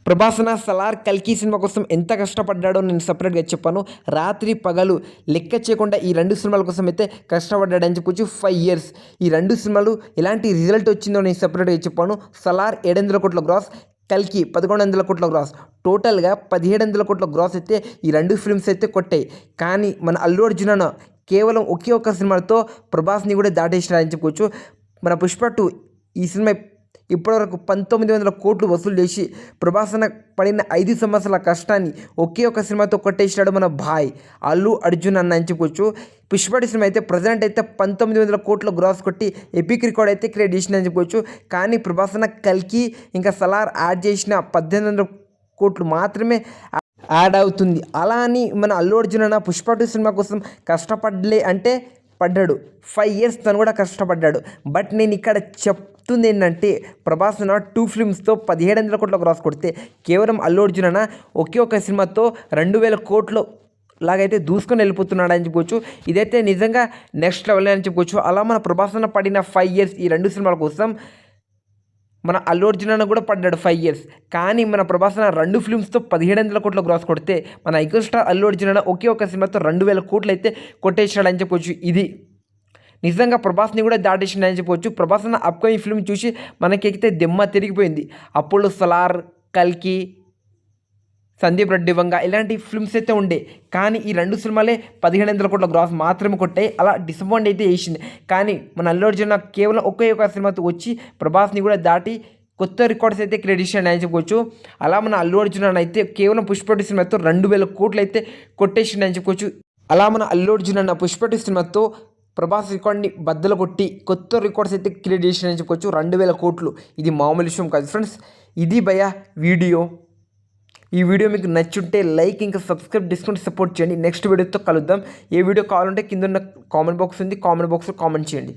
ప్రభాసన సలార్ కల్కి సినిమా కోసం ఎంత కష్టపడ్డాడో నేను సపరేట్గా చెప్పాను. రాత్రి పగలు లెక్క చేయకుండా ఈ 2 సినిమాల కోసం అయితే కష్టపడ్డాడని చెప్పొచ్చు. 5 years ఈ 2 సినిమాలు ఎలాంటి రిజల్ట్ వచ్చిందో నేను సపరేట్గా చెప్పాను. సలార్ 700 కోట్ల గ్రాస్, కల్కి 1100 కోట్ల గ్రాస్, టోటల్గా 1700 కోట్ల గ్రాస్ అయితే ఈ 2 ఫిల్మ్స్ అయితే కొట్టాయి. కానీ మన అల్లు అర్జున్ అన్న కేవలం ఒకే ఒక్క సినిమాతో ప్రభాస్ని కూడా దాటేసినారని చెప్పుకోవచ్చు. మన పుష్ప 2 ఈ సినిమా ఇప్పటివరకు 1900 కోట్లు వసూలు చేసి ప్రభాసన పడిన 5 సంవత్సరాల కష్టాన్ని ఒకే ఒక సినిమాతో కొట్టేసినాడు మన భాయ్ అల్లు అర్జున్ అన్న అని చెప్పుకోవచ్చు. పుష్పటి సినిమా అయితే ప్రజెంట్ అయితే 1900 కోట్ల గ్రాస్ కొట్టి ఎపిక్ రికార్డ్ అయితే క్రియేట్ చేసిందని చెప్పుకోవచ్చు. కానీ ప్రభాసన కల్కి ఇంకా సలార్ యాడ్ చేసిన 1800 కోట్లు మాత్రమే యాడ్ అవుతుంది. అలా అని మన అల్లు అర్జున్ అన్న పుష్ప 2 సినిమా కోసం కష్టపడలే అంటే పడ్డాడు. 5 years తను కూడా కష్టపడ్డాడు. బట్ నేను ఇక్కడ చెప్తుంది ఏంటంటే ప్రభాస్ 2 ఫిల్మ్స్తో 1700 కోట్ల గ్రాస్ కొడితే కేవలం అల్లు అర్జున్ అన్న ఒకే ఒక సినిమాతో 2000 కోట్లు లాగైతే దూసుకొని వెళ్ళిపోతున్నాడు అని చెప్పుకోవచ్చు. ఇదైతే నిజంగా నెక్స్ట్ లెవెల్ అని చెప్పుకోవచ్చు. అలా మన ప్రభాస్ పడిన 5 years ఈ 2 సినిమాల కోసం మన అల్లు అర్జున్ అన్న కూడా పడ్డాడు 5 years. కానీ మన ప్రభాస్ 2 ఫిల్మ్స్తో 1700 కోట్ల గ్రాస్ కొడితే మన ఐకాన్ స్టార్ అల్లు అర్జున్ అన్న ఒకే ఒక సినిమాతో 2000 కోట్లు అయితే కొట్టేసాడు అని చెప్పొచ్చు. ఇది నిజంగా ప్రభాస్ని కూడా దాటేసిండు అని చెప్పొచ్చు. ప్రభాస్ అన్న అప్కమింగ్ ఫిల్మ్ చూసి మనకైతే దిమ్మ తిరిగిపోయింది. అప్పుడు సలార్, కల్కి, సందీప్ రెడ్డి వంగ ఇలాంటి ఫిల్మ్స్ అయితే ఉండే. కానీ ఈ 2 సినిమాలే 1700 కోట్ల గ్రాస్ మాత్రమే కొట్టాయి. అలా డిసప్పాయింట్ అయితే చేసింది. కానీ మన అల్లు అర్జున్ కేవలం ఒకే ఒక సినిమాతో వచ్చి ప్రభాస్ని కూడా దాటి కొత్త రికార్డ్స్ అయితే క్రియేట్ చేసాడు అని చెప్పుకోవచ్చు. అలా మన అల్లు అర్జున్ అయితే కేవలం పుష్ప 2 సినిమాతో 2000 కోట్లు అయితే కొట్టేసిండు అని చెప్పుకోవచ్చు. అలా మన అల్లు అర్జున్ పుష్ప 2 సినిమాతో ప్రభాస్ రికార్డ్ని బద్దలు కొట్టి కొత్త రికార్డ్స్ అయితే క్రియేట్ చేసిండని చెప్పుకోవచ్చు. 2000 కోట్లు ఇది మామూలు విషయం కాదు ఫ్రెండ్స్. ఇది భయ వీడియో. ఈ వీడియో మీకు నచ్చుంటే లైక్ ఇంకా సబ్స్క్రైబ్ చేసుకుంటే సపోర్ట్ చేయండి. నెక్స్ట్ వీడియోతో కలుద్దాం. ఏ వీడియో కావాలంటే కింద ఉన్న కామెంట్ బాక్స్ ఉంది, కామెంట్ బాక్స్లో కామెంట్ చేయండి.